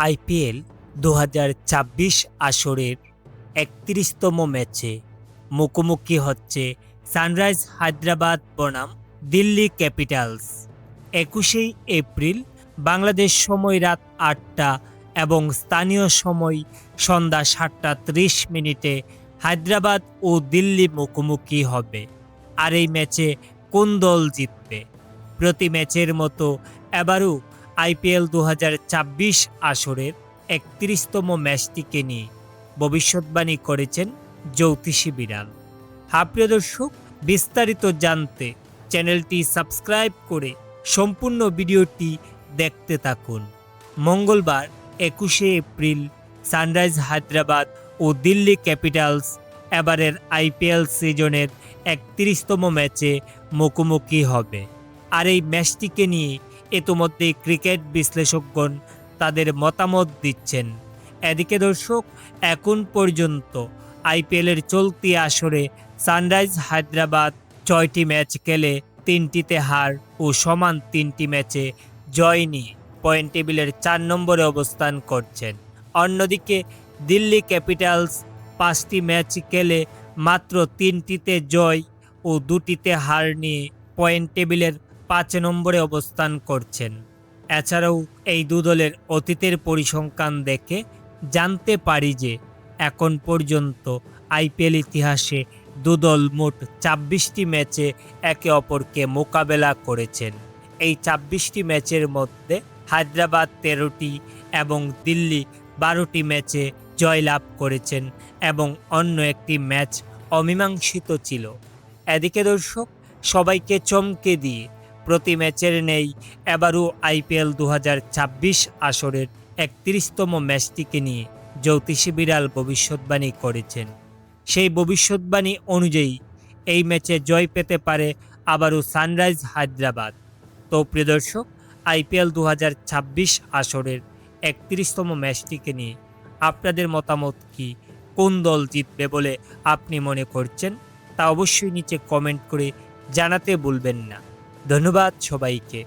IPL ২০২৪ আসরের ৩১তম ম্যাচে মুখোমুখি হচ্ছে সানরাইজ হায়দ্রাবাদ বনাম দিল্লি ক্যাপিটালস। ২১শে এপ্রিল বাংলাদেশ সময় রাত ৮টা এবং স্থানীয় সময় সন্ধ্যা ৭টা ৩০ হায়দ্রাবাদ ও দিল্লি মুখোমুখি হবে। আর এই ম্যাচে কোন দল জিতবে? প্রতি ম্যাচের মতো এবারও আইপিএল ২০২৪ আসরের ৩১তম ম্যাচটিকে নিয়ে ভবিষ্যৎবাণী করেছেন জ্যোতিষী বিড়াল। প্রিয় দর্শক, বিস্তারিত জানতে চ্যানেলটি সাবস্ক্রাইব করে সম্পূর্ণ ভিডিওটি দেখতে থাকুন। মঙ্গলবার ২১শে এপ্রিল সানরাইজ হায়দ্রাবাদ ও দিল্লি ক্যাপিটালস এবারের আইপিএল সিজনের ৩১তম ম্যাচে মুখোমুখি হবে। আর এই ম্যাচটিকে নিয়ে ইতিমধ্যে ক্রিকেট বিশ্লেষকগণ তাদের মতামত দিচ্ছেন। এদিকে দর্শক, এখন পর্যন্ত আইপিএলের চলতি আসরে সানরাইজ হায়দ্রাবাদ ৬টি ম্যাচ খেলে ৩টিতে হার ও সমান ৩টি ম্যাচে জয় নিয়ে পয়েন্ট টেবিলের ৪ নম্বরে অবস্থান করছেন। অন্যদিকে দিল্লি ক্যাপিটালস ৫টি ম্যাচ খেলে মাত্র ৩টিতে জয় ও ২টিতে হার নিয়ে পয়েন্ট টেবিলের ৫ নম্বরে অবস্থান করছেন। এছাড়াও এই দু দলের অতীতের পরিসংখ্যান দেখে জানতে পারি যে এখন পর্যন্ত আইপিএল ইতিহাসে দু দল মোট ২৬টি ম্যাচে একে অপরকে মোকাবেলা করেছেন। এই ২৬টি ম্যাচের মধ্যে হায়দ্রাবাদ ১৩টি এবং দিল্লি ১২টি ম্যাচে জয়লাভ করেছেন এবং অন্য একটি ম্যাচ অমীমাংসিত ছিল। এদিকে দর্শক, সবাইকে চমকে দিয়ে প্রতি ম্যাচের নেই এবারও আইপিএল ২০২৪ আসরের ৩১তম ম্যাচটিকে নিয়ে জ্যোতিষী বিড়াল ভবিষ্যৎবাণী করেছেন। সেই ভবিষ্যৎবাণী অনুযায়ী এই ম্যাচে জয় পেতে পারে আবারও সানরাইজ হায়দ্রাবাদ। তো প্রিয় দর্শক, আইপিএল ২০২৪ আসরের ৩১তম ম্যাচটিকে নিয়ে আপনাদের মতামত কি? কোন দল জিতবে বলে আপনি মনে করছেন তা অবশ্যই নিচে কমেন্ট করে জানাতে ভুলবেন না। ধন্যবাদ সবাইকে।